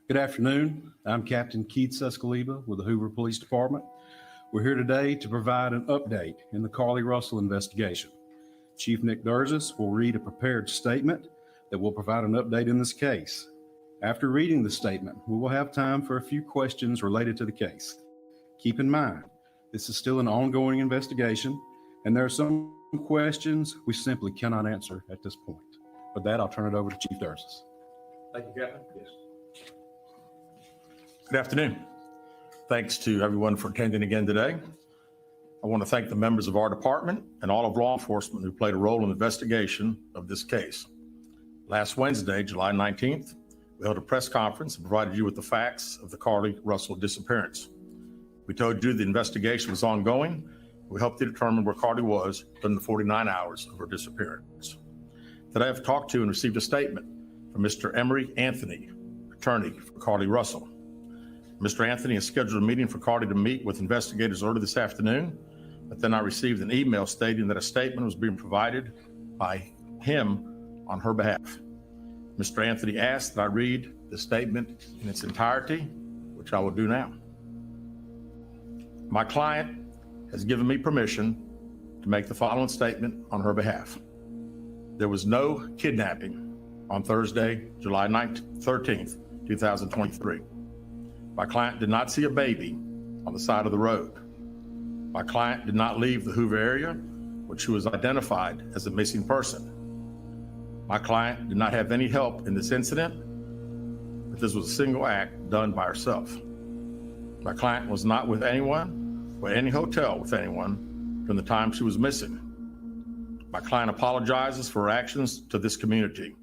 Good afternoon. I'm Captain Keith Sescaliba with the Hoover Police Department. We're here today to provide an update in the Carlee Russell investigation. Chief Nick Durzis will read a prepared statement that will provide an update in this case. After reading the statement, we will have time for a few questions related to the case. Keep in mind, this is still an ongoing investigation, and there are some questions we simply cannot answer at this point. With that, I'll turn it over to Chief Durzis. Thank you, Captain. Yes. Good afternoon. Thanks to everyone for attending again today. I want to thank the members of our department and all of law enforcement who played a role in the investigation of this case. Last Wednesday, July 19th, we held a press conference and provided you with the facts of the Carlee Russell disappearance. We told you the investigation was ongoing. We helped you determine where Carlee was during the 49 hours of her disappearance. Today, I've talked to and received a statement from Mr. Emery Anthony, attorney for Carlee Russell. Mr. Anthony has scheduled a meeting for Carlee to meet with investigators early this afternoon, but then I received an email stating that a statement was being provided by him on her behalf. Mr. Anthony asked that I read the statement in its entirety, which I will do now. My client has given me permission to make the following statement on her behalf. There was no kidnapping on Thursday, July 13th, 2023. My client did not see a baby on the side of the road. My client did not leave the Hoover area, which she was identified as a missing person. My client did not have any help in this incident, but this was a single act done by herself. My client was not with anyone or any hotel with anyone during the time she was missing. My client apologizes for her actions to this community,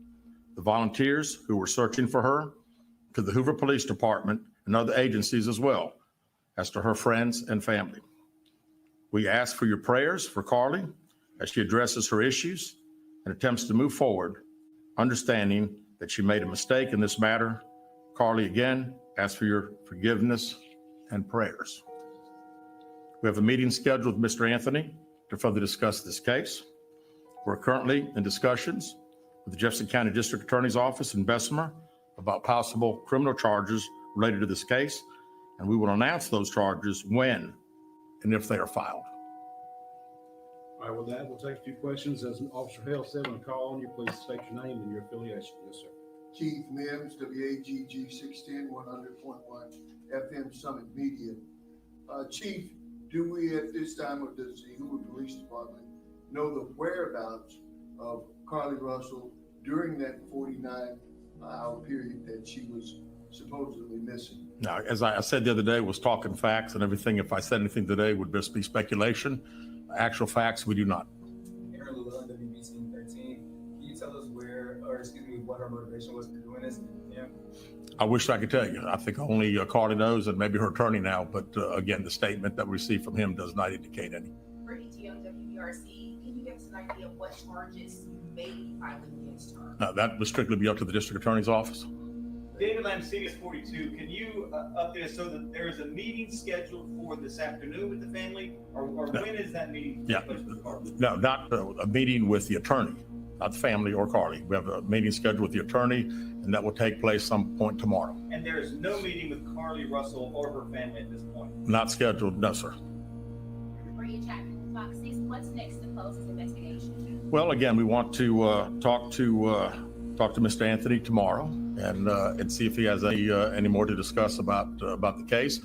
the volunteers who were searching for her, to the Hoover Police Department, and other agencies as well, as to her friends and family. We ask for your prayers for Carlee as she addresses her issues and attempts to move forward, understanding that she made a mistake in this matter. Carlee, again, asks for your forgiveness and prayers. We have a meeting scheduled with Mr. Anthony to further discuss this case. We're currently in discussions with the Jefferson County District Attorney's Office in Bessemer about possible criminal charges related to this case, and we will announce those charges when and if they are filed. All right, with that, we'll take a few questions. As Officer Hale said, when I call on you, please state your name and your affiliation. Yes, sir. Keith Mims, WAGG 610 100.1 FM Summit Media. Chief, do we at this time, or does the Hoover Police Department know the whereabouts of Carlee Russell during that 49-hour period that she was supposedly missing? Now, as I said the other day, was talking facts and everything. If I said anything today, it would just be speculation. Actual facts, we do not. Aaron Llewellyn, WBC 13. Can you tell us what her motivation was for doing this? Yeah. I wish I could tell you. I think only Carlee knows, and maybe her attorney now. But again, the statement that we received from him does not indicate any. For ETO-WBRC, can you give us an idea of what charges you may be filing against her? That would strictly be up to the district attorney's office. David Lamsenius 42, can you update us so that there is a meeting scheduled for this afternoon with the family, or No. when is that meeting? Yeah, no, not a meeting with the attorney, not the family or Carlee. We have a meeting scheduled with the attorney, and that will take place some point tomorrow. And there is no meeting with Carlee Russell or her family at this point? Not scheduled, no, sir. Maria Chapman, Fox 6, what's next to close this investigation? Well, again, we want to talk to Mr. Anthony tomorrow and see if he has any more to discuss about the case.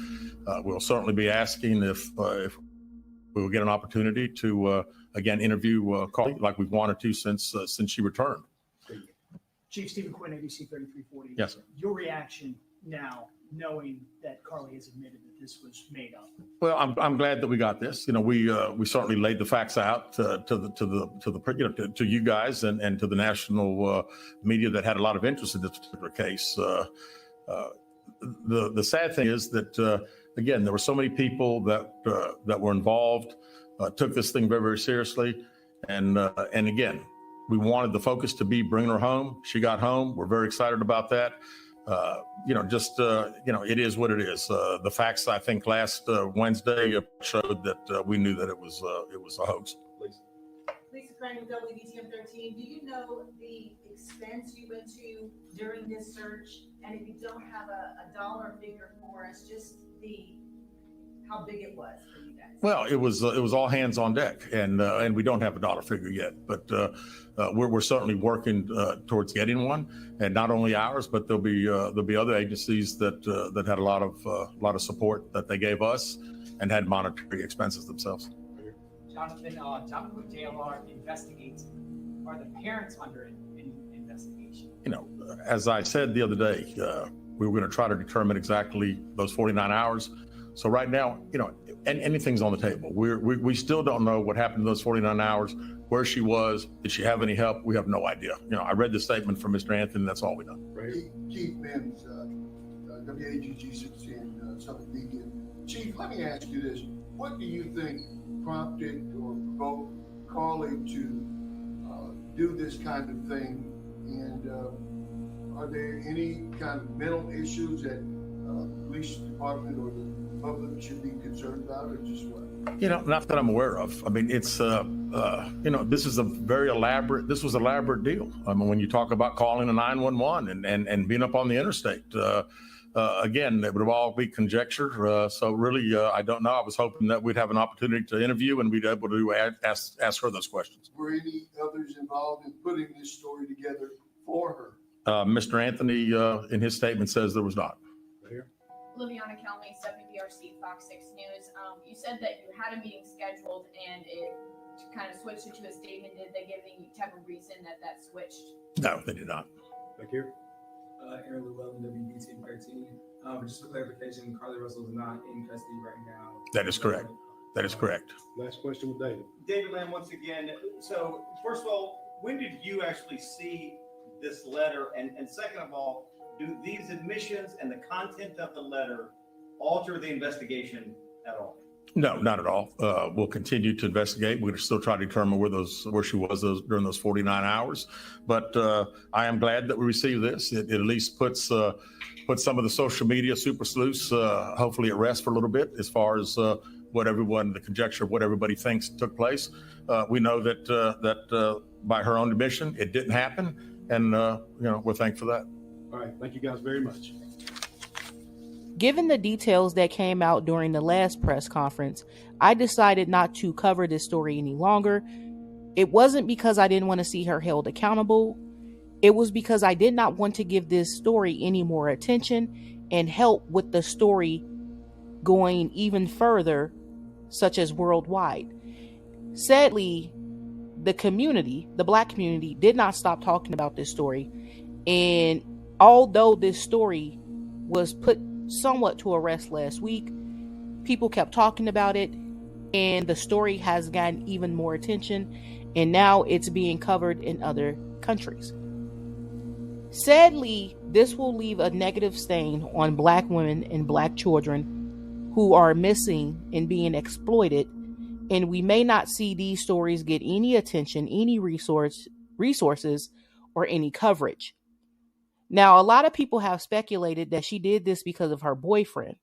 We'll certainly be asking if we will get an opportunity to again interview Carlee like we've wanted to since she returned. Chief Stephen Quinn, ABC 3340. Yes, sir. Your reaction now, knowing that Carlee has admitted that this was made up? Well, I'm glad that we got this. You know, we certainly laid the facts out to you guys and to the national media that had a lot of interest in this particular case. The sad thing is that again, there were so many people that were involved, took this thing very, very seriously, and again, we wanted the focus to be bringing her home. She got home. We're very excited about that. It is what it is. The facts, I think, last Wednesday showed that we knew that it was a hoax. Lisa Crane with WBTM 13. Do you know the expense you went to during this search? And if you don't have a dollar figure for us, just how big it was for you guys? Well, it was all hands on deck, and we don't have a dollar figure yet, but we're certainly working towards getting one, and not only ours, but there'll be other agencies that had a lot of support that they gave us and had monetary expenses themselves. Jonathan with JLR investigates. Are the parents under an investigation? You know, as I said the other day, we were going to try to determine exactly those 49 hours. So right now, you know, anything's on the table. We still don't know what happened in those 49 hours, where she was. Did she have any help? We have no idea. You know, I read the statement from Mr. Anthony. That's all we know. Keith Mims, WAGG 16, Summit Media. Chief, let me ask you this. What do you think prompted or provoked Carlee to do this kind of thing? And are there any kind of mental issues that the police department or the public should be concerned about, or just what? You know, not that I'm aware of. I mean, it's you know, this was an elaborate deal. I mean, when you talk about calling a 911 and being up on the interstate, again, it would all be conjecture. So really, I don't know. I was hoping that we'd have an opportunity to interview and we'd be able to ask her those questions. Were any others involved in putting this story together for her? Mr. Anthony, in his statement, says there was not. Liviana Calme, WBRC Fox 6 News. You said that you had a meeting scheduled and it kind of switched into a statement. Did they give any type of reason that switched? No, they did not. Back here. Aaron Llewellyn, WBTM 13. Just for clarification, Carlee Russell is not in custody right now. That is correct. That is correct. Last question with David. David Lamb, once again. So first of all, when did you actually see this letter? And second of all, do these admissions and the content of the letter alter the investigation at all? No, not at all. We'll continue to investigate. We're still trying to determine where she was during those 49 hours. But I am glad that we received this. It at least puts some of the social media super sleuths hopefully at rest for a little bit as far as the conjecture of what everybody thinks took place. We know that by her own admission, it didn't happen. And, we're thankful for that. All right. Thank you guys very much. Given the details that came out during the last press conference, I decided not to cover this story any longer. It wasn't because I didn't want to see her held accountable. It was because I did not want to give this story any more attention and help with the story going even further, such as worldwide. Sadly, the Black community did not stop talking about this story. And although this story was put somewhat to rest last week, people kept talking about it, and the story has gotten even more attention, and now it's being covered in other countries. Sadly, this will leave a negative stain on Black women and Black children who are missing and being exploited, and we may not see these stories get any attention, any resources, or any coverage. Now, a lot of people have speculated that she did this because of her boyfriend.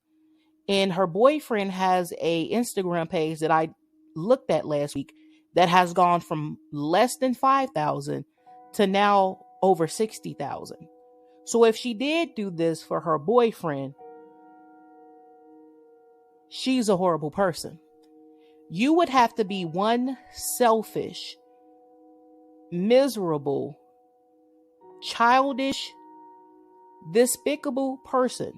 And her boyfriend has a Instagram page that I looked at last week that has gone from less than 5,000 to now over 60,000. So if she did do this for her boyfriend, she's a horrible person. You would have to be one selfish, miserable, childish, despicable person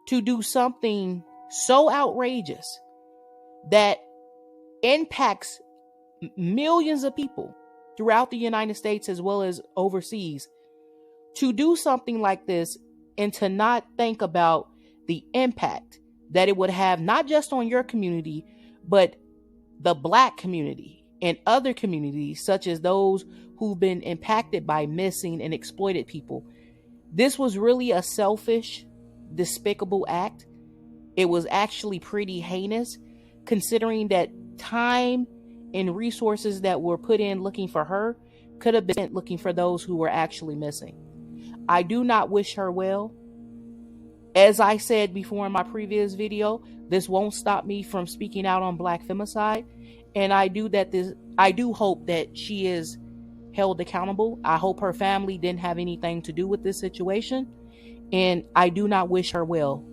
to do something so outrageous that impacts millions of people throughout the United States as well as overseas, to do something like this and to not think about the impact that it would have not just on your community, but the Black community and other communities such as those who've been impacted by missing and exploited people. This was really a selfish, despicable act. It was actually pretty heinous, considering that time and resources that were put in looking for her could have been looking for those who were actually missing. I do not wish her well. As I said before in my previous video, this won't stop me from speaking out on Black femicide. And I I do hope that she is held accountable. I hope her family didn't have anything to do with this situation. And I do not wish her well